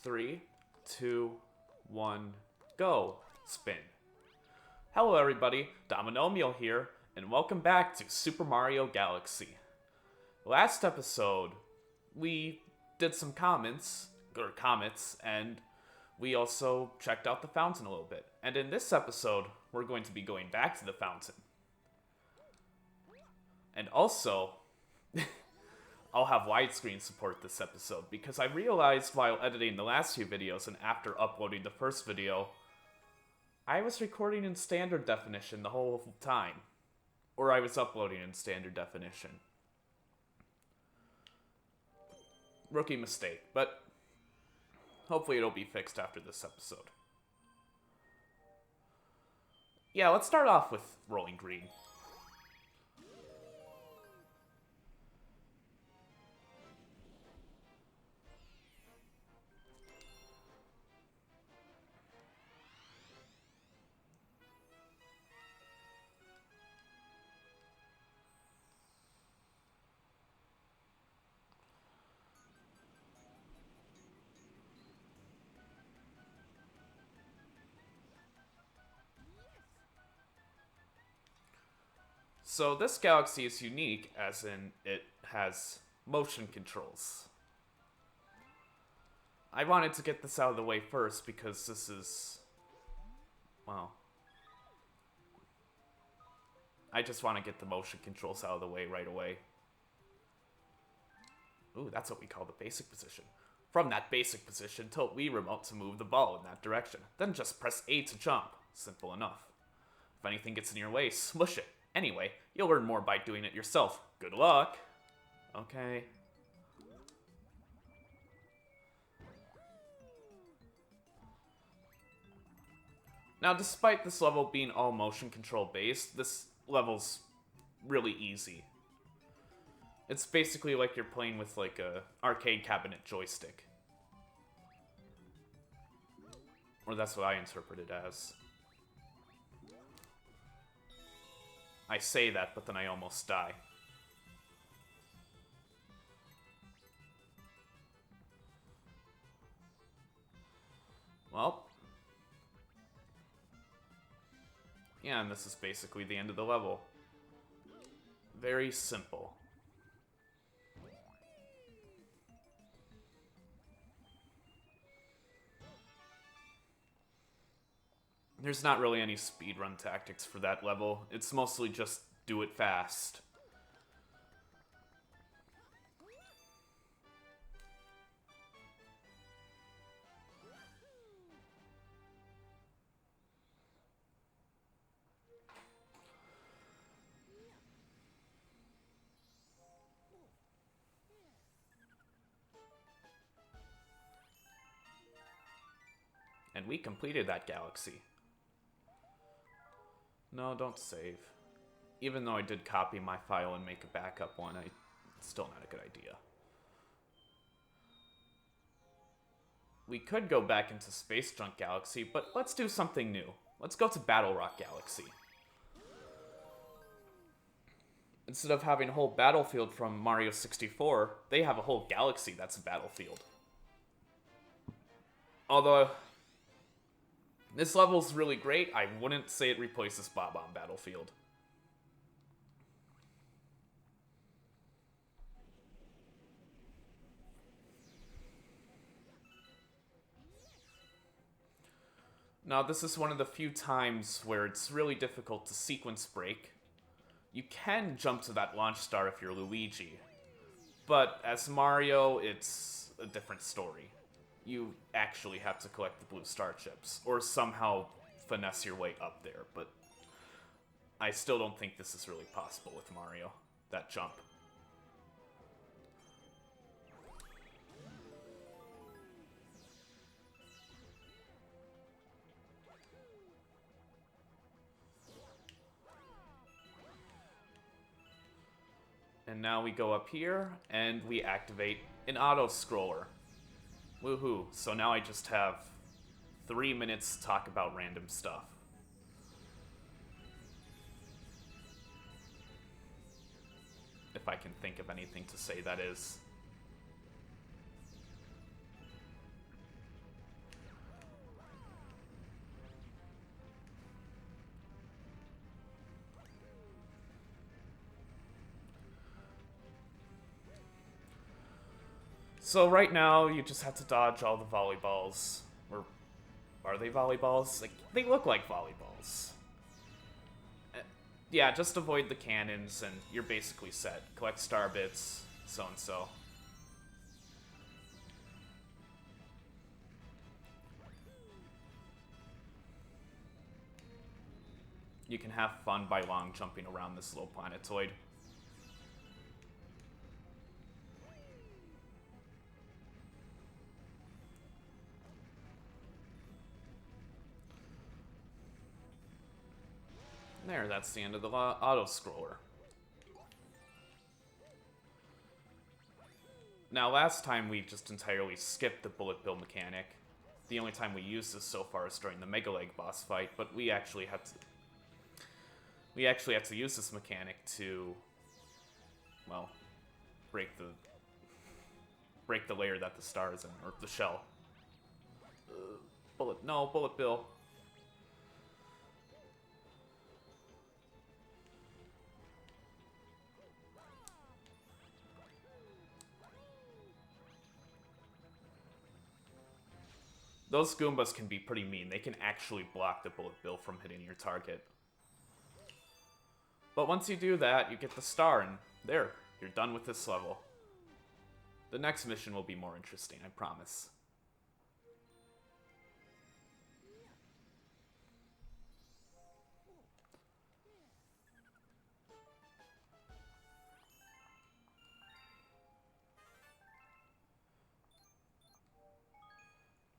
3, 2, 1, go. Spin. Hello everybody, Dominomio here, and welcome back to Super Mario Galaxy. Last episode, we did some comets, and we also checked out the fountain a little bit. And in this episode, we're going to be going back to the fountain. And also, I'll have widescreen support this episode, because I realized while editing the last few videos and after uploading the first video, I was recording in standard definition the whole time. Or I was uploading in standard definition. Rookie mistake, but hopefully it'll be fixed after this episode. Yeah, let's start off with Rolling Green. So this galaxy is unique, as in it has motion controls. I wanted to get this out of the way first because this is, well, I just want to get the motion controls out of the way right away. Ooh, that's what we call the basic position. From that basic position, tilt Wii remote to move the ball in that direction. Then just press A to jump. Simple enough. If anything gets in your way, smush it. Anyway, you'll learn more by doing it yourself. Good luck! Okay. Now, despite this level being all motion control based, this level's really easy. It's basically like you're playing with like a arcade cabinet joystick. Or that's what I interpret it as. I say that, but then I almost die. Well. Yeah, and this is basically the end of the level. Very simple. There's not really any speedrun tactics for that level. It's mostly just do it fast. And we completed that galaxy. No, don't save. Even though I did copy my file and make a backup one, it's still not a good idea. We could go back into Space Junk Galaxy, but let's do something new. Let's go to Battle Rock Galaxy. Instead of having a whole battlefield from Mario 64, they have a whole galaxy that's a battlefield. Although this level's really great, I wouldn't say it replaces Bob-omb Battlefield. Now, this is one of the few times where it's really difficult to sequence break. You can jump to that launch star if you're Luigi, but as Mario, it's a different story. You actually have to collect the blue star chips, or somehow finesse your way up there, but I still don't think this is really possible with Mario, that jump. And now we go up here, and we activate an auto-scroller. Woohoo, so now I just have 3 minutes to talk about random stuff. If I can think of anything to say, that is. So right now, you just have to dodge all the volleyballs. Or are they volleyballs? Like, they look like volleyballs. Yeah, just avoid the cannons and you're basically set. Collect star bits, so and so. You can have fun by long jumping around this little planetoid. There, that's the end of the auto-scroller. Now, last time we just entirely skipped the bullet bill mechanic. The only time we used this so far is during the Mega Leg boss fight, but we actually had to use this mechanic to, well, break the layer that the star is in, or the shell. Bullet bill. Those Goombas can be pretty mean. They can actually block the bullet bill from hitting your target. But once you do that, you get the star, and there, you're done with this level. The next mission will be more interesting, I promise.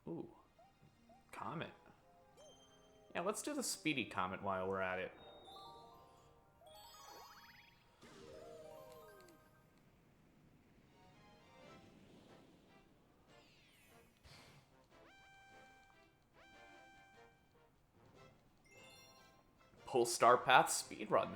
Ooh. Comet. Yeah, let's do the Speedy Comet while we're at it. Pull Star Path Speedrun.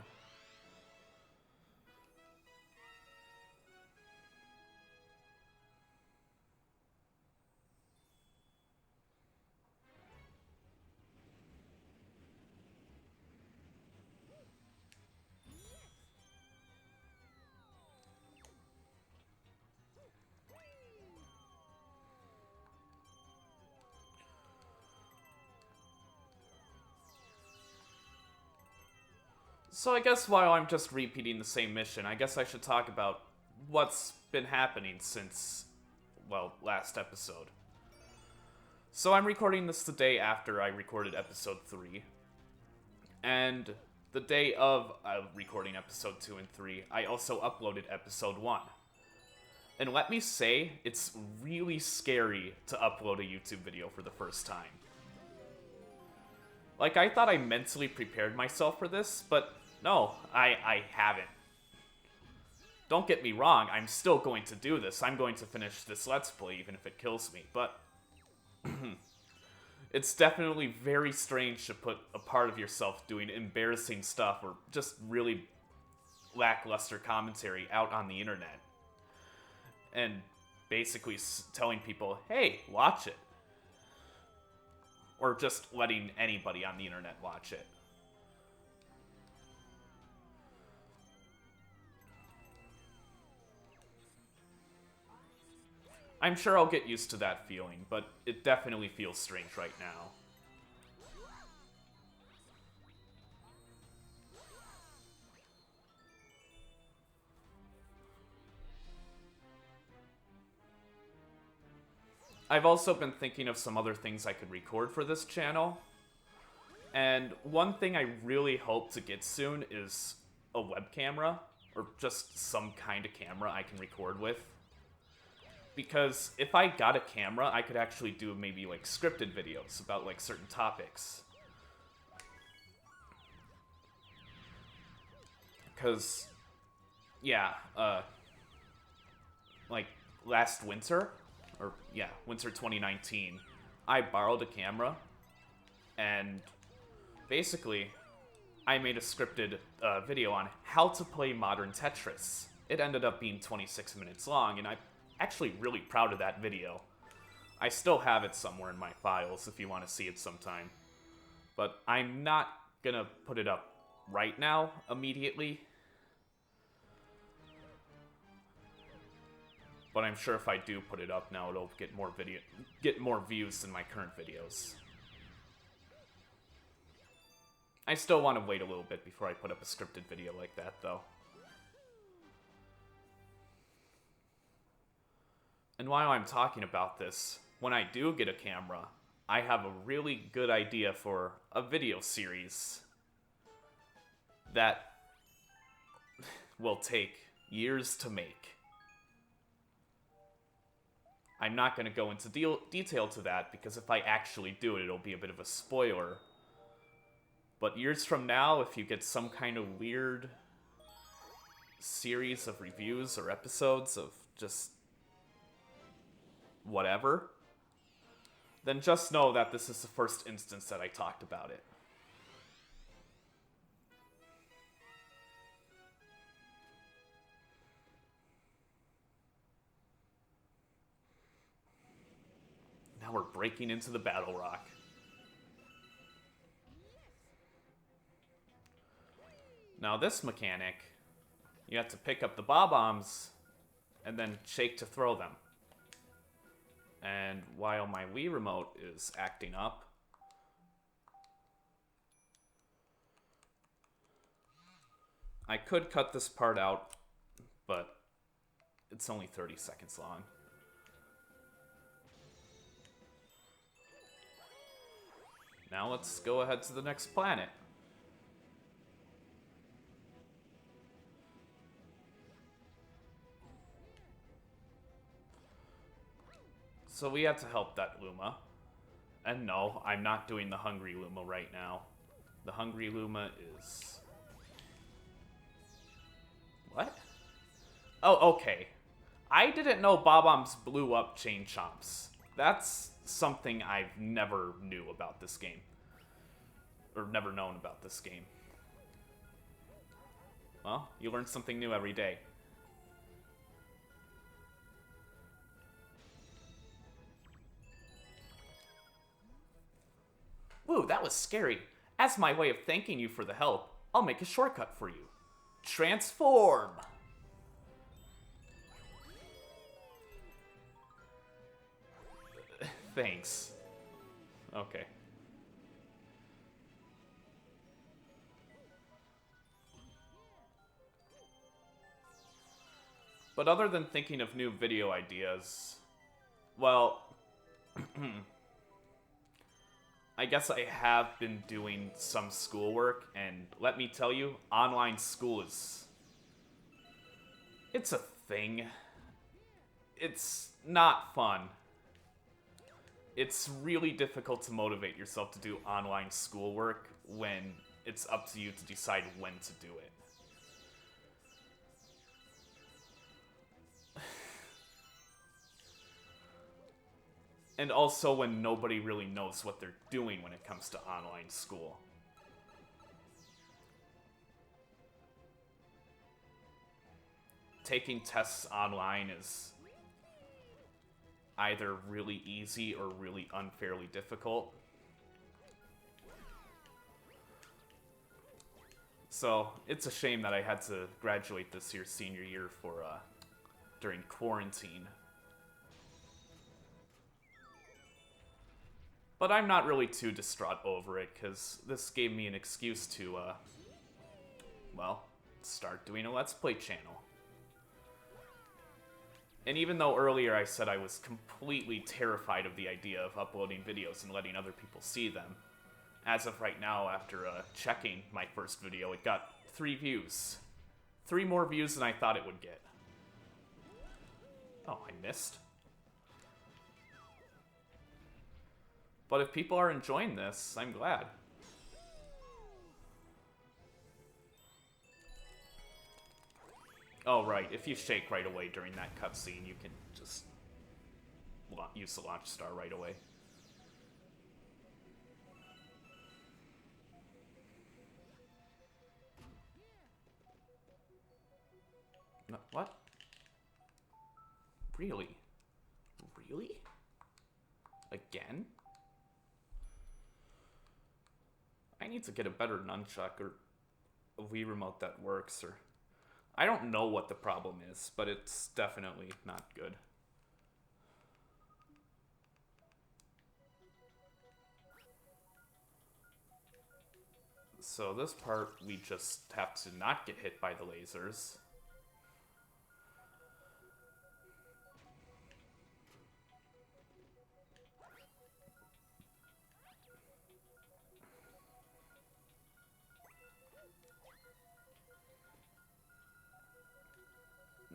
So I guess while I'm just repeating the same mission, I guess I should talk about what's been happening since, well, last episode. So I'm recording this the day after I recorded episode 3. And the day of recording episode 2 and 3, I also uploaded episode 1. And let me say, it's really scary to upload a YouTube video for the first time. Like, I thought I mentally prepared myself for this, but no, I haven't. Don't get me wrong, I'm still going to do this. I'm going to finish this Let's Play even if it kills me, but it's definitely very strange to put a part of yourself doing embarrassing stuff or just really lackluster commentary out on the internet. And basically telling people, hey, watch it. Or just letting anybody on the internet watch it. I'm sure I'll get used to that feeling, but it definitely feels strange right now. I've also been thinking of some other things I could record for this channel. And one thing I really hope to get soon is a web camera, or just some kind of camera I can record with. Because if I got a camera, I could actually do maybe like scripted videos about like certain topics. Because, yeah, like last winter, winter 2019, I borrowed a camera, and basically, I made a scripted video on how to play modern Tetris. It ended up being 26 minutes long, and I'm actually really proud of that video. I still have it somewhere in my files if you want to see it sometime. But I'm not gonna put it up right now, immediately. But I'm sure if I do put it up now, it'll get more views than my current videos. I still want to wait a little bit before I put up a scripted video like that, though. And while I'm talking about this, when I do get a camera, I have a really good idea for a video series that will take years to make. I'm not going to go into detail to that, because if I actually do it, it'll be a bit of a spoiler. But years from now, if you get some kind of weird series of reviews or episodes of just whatever, then just know that this is the first instance that I talked about it. Now we're breaking into the Battle Rock. Now this mechanic, you have to pick up the bob-ombs and then shake to throw them. And while my Wii remote is acting up, I could cut this part out, but it's only 30 seconds long. Now let's go ahead to the next planet. So we have to help that Luma. And no, I'm not doing the Hungry Luma right now. The Hungry Luma is... What? Oh, okay. I didn't know Bob-ombs blew up Chain Chomps. That's something I've never knew about this game. Or never known about this game. Well, you learn something new every day. Woo, that was scary. As my way of thanking you for the help, I'll make a shortcut for you. Transform! Thanks. Okay. But other than thinking of new video ideas, well, I guess I have been doing some schoolwork, and let me tell you, online school is... It's a thing. It's not fun. It's really difficult to motivate yourself to do online schoolwork when it's up to you to decide when to do it. And also when nobody really knows what they're doing when it comes to online school. Taking tests online is either really easy or really unfairly difficult. So it's a shame that I had to graduate this year, senior year, for during quarantine. But I'm not really too distraught over it, because this gave me an excuse to, well, start doing a Let's Play channel. And even though earlier I said I was completely terrified of the idea of uploading videos and letting other people see them, as of right now, after checking my first video, it got 3 views. 3 more views than I thought it would get. Oh, I missed. But if people are enjoying this, I'm glad. Oh, right. If you shake right away during that cutscene, you can just use the launch star right away. No, what? Really? Really? Again? I need to get a better nunchuck or a Wii remote that works, or... I don't know what the problem is, but it's definitely not good. So this part, we just have to not get hit by the lasers.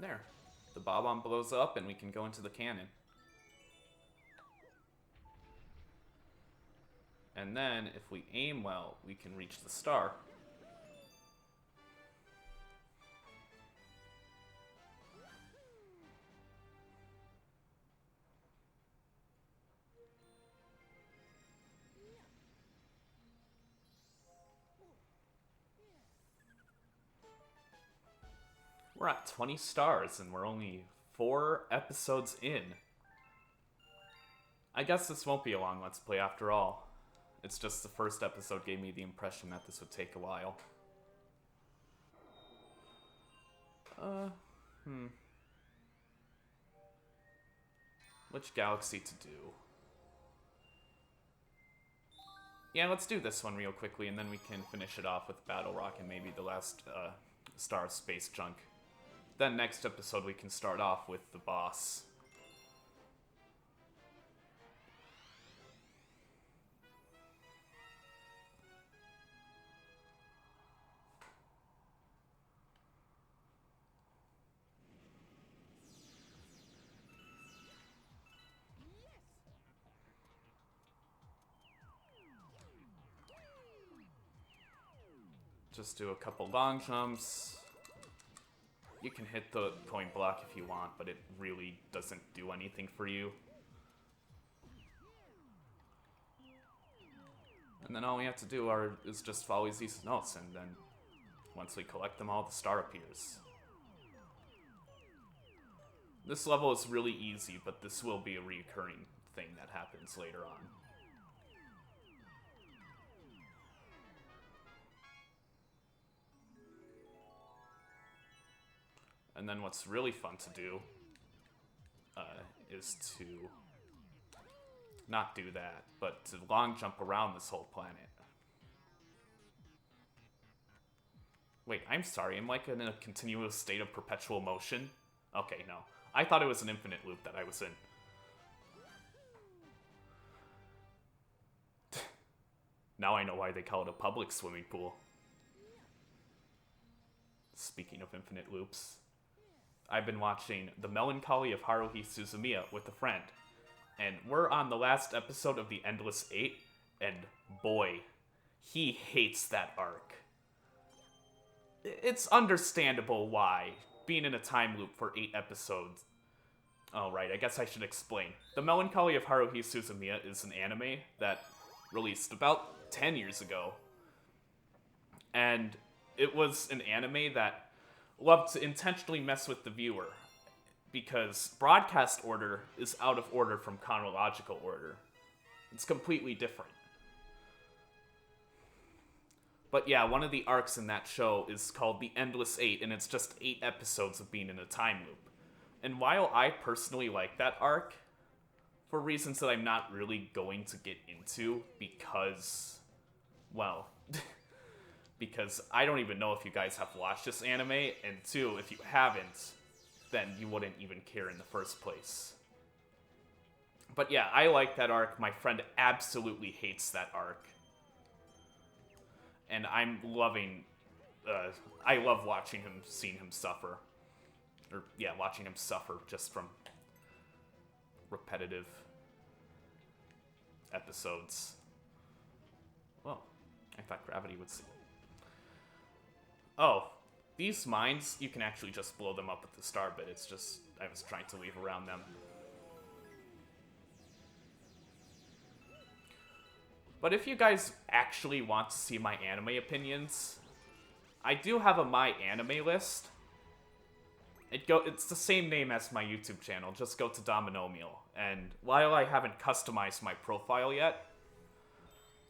There. The bob-omb blows up and we can go into the cannon. And then, if we aim well, we can reach the star. We're at 20 stars and we're only 4 episodes in. I guess this won't be a long Let's Play after all. It's just the first episode gave me the impression that this would take a while. Which galaxy to do? Yeah, let's do this one real quickly and then we can finish it off with Battle Rock and maybe the last Star of Space chunk. Then next episode we can start off with the boss. Just do a couple long jumps. You can hit the point block if you want, but it really doesn't do anything for you. And then all we have to do is just follow these notes, and then once we collect them all, the star appears. This level is really easy, but this will be a recurring thing that happens later on. And then what's really fun to do is to not do that, but to long jump around this whole planet. Wait, I'm sorry, I'm like in a continuous state of perpetual motion? Okay, no. I thought it was an infinite loop that I was in. Now I know why they call it a public swimming pool. Speaking of infinite loops, I've been watching The Melancholy of Haruhi Suzumiya with a friend, and we're on the last episode of the Endless Eight, and boy, he hates that arc. It's understandable why, being in a time loop for 8 episodes. Oh, right, I guess I should explain. The Melancholy of Haruhi Suzumiya is an anime that released about 10 years ago, and it was an anime that loved to intentionally mess with the viewer, because broadcast order is out of order from chronological order. It's completely different. But yeah, one of the arcs in that show is called The Endless Eight, and it's just 8 episodes of being in a time loop. And while I personally like that arc, for reasons that I'm not really going to get into, because, well, because I don't even know if you guys have watched this anime, and 2, if you haven't, then you wouldn't even care in the first place. But yeah, I like that arc. My friend absolutely hates that arc. And I'm loving, I love watching him, seeing him suffer. Or, yeah, watching him suffer just from repetitive episodes. Well, I thought gravity would see. Oh, these mines, you can actually just blow them up at the start, but it's just, I was trying to weave around them. But if you guys actually want to see my anime opinions, I do have a My Anime list. It's the same name as my YouTube channel, just go to Dominomial. And while I haven't customized my profile yet,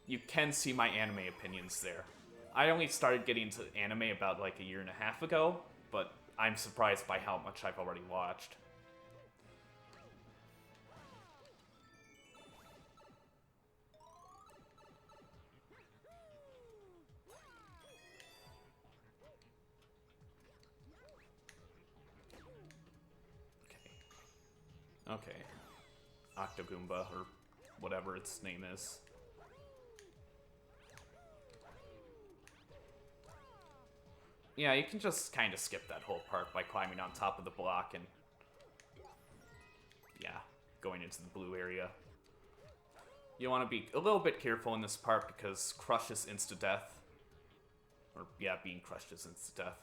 you can see my anime opinions there. I only started getting into anime about like a year and a half ago, but I'm surprised by how much I've already watched. Okay. Octogoomba, or whatever its name is. Yeah, you can just kind of skip that whole part by climbing on top of the block and... yeah, going into the blue area. You want to be a little bit careful in this part because Crush is insta-death. Or, yeah, being crushed is insta-death.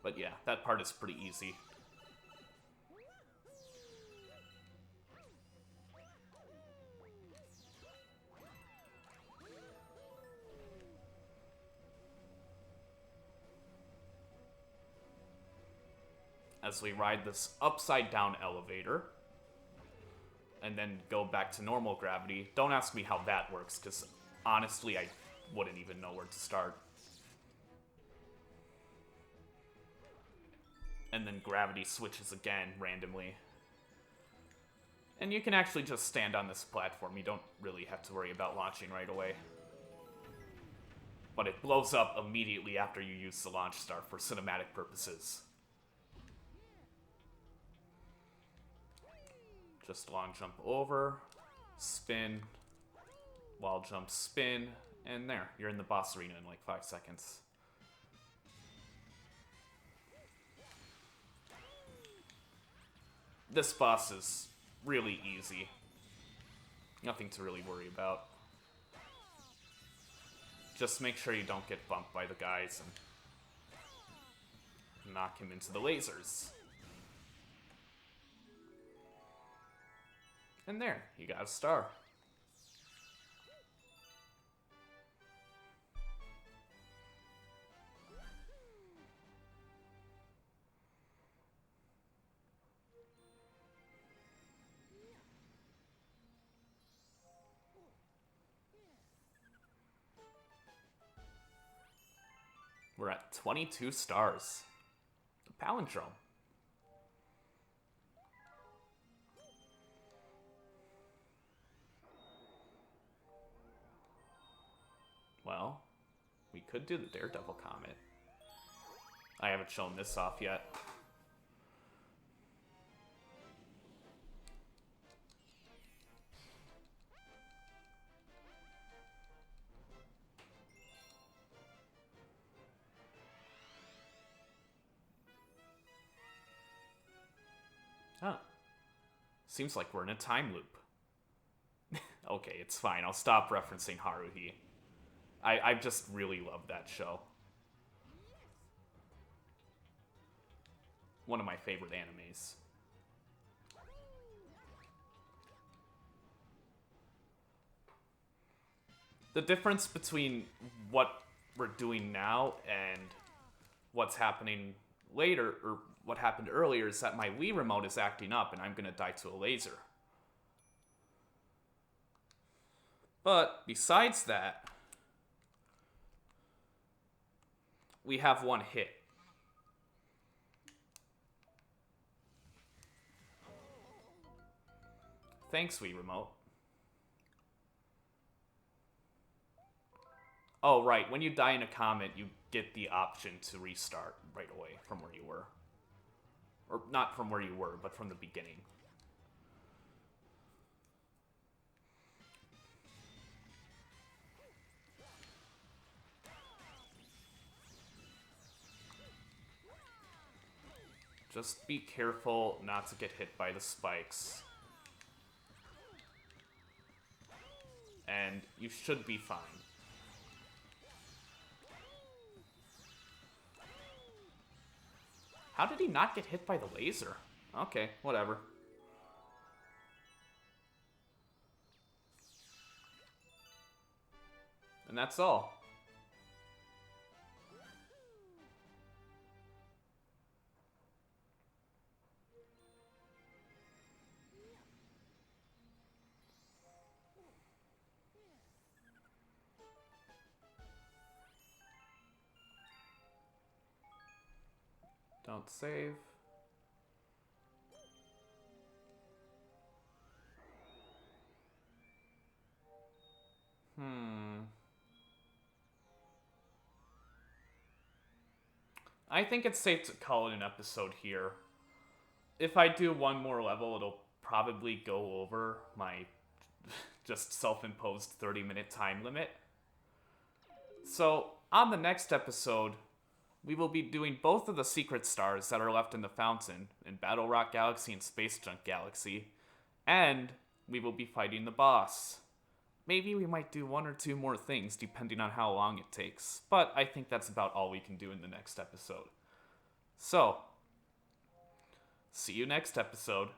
But yeah, that part is pretty easy. As we ride this upside-down elevator, and then go back to normal gravity. Don't ask me how that works, because honestly, I wouldn't even know where to start. And then gravity switches again, randomly. And you can actually just stand on this platform. You don't really have to worry about launching right away. But it blows up immediately after you use the launch star for cinematic purposes. Just long jump over, spin, wall jump, spin, and there. You're in the boss arena in like 5 seconds. This boss is really easy. Nothing to really worry about. Just make sure you don't get bumped by the guys and knock him into the lasers. And there, you got a star. We're at 22 stars. A palindrome. Well, we could do the Daredevil Comment. I haven't shown this off yet. Huh. Seems like we're in a time loop. Okay, it's fine. I'll stop referencing Haruhi. I just really love that show. One of my favorite animes. The difference between what we're doing now and what's happening later, or what happened earlier, is that my Wii remote is acting up and I'm gonna die to a laser. But besides that, we have one hit. Thanks, Wii Remote. Oh, right. When you die in a comet, you get the option to restart right away from where you were. Or not from where you were, but from the beginning. Just be careful not to get hit by the spikes. And you should be fine. How did he not get hit by the laser? Okay, whatever. And that's all. Don't save. I think it's safe to call it an episode here. If I do one more level, it'll probably go over my just self-imposed 30-minute time limit. So, on the next episode, we will be doing both of the secret stars that are left in the fountain in Battle Rock Galaxy and Space Junk Galaxy, and we will be fighting the boss. Maybe we might do one or two more things depending on how long it takes, but I think that's about all we can do in the next episode. So, see you next episode.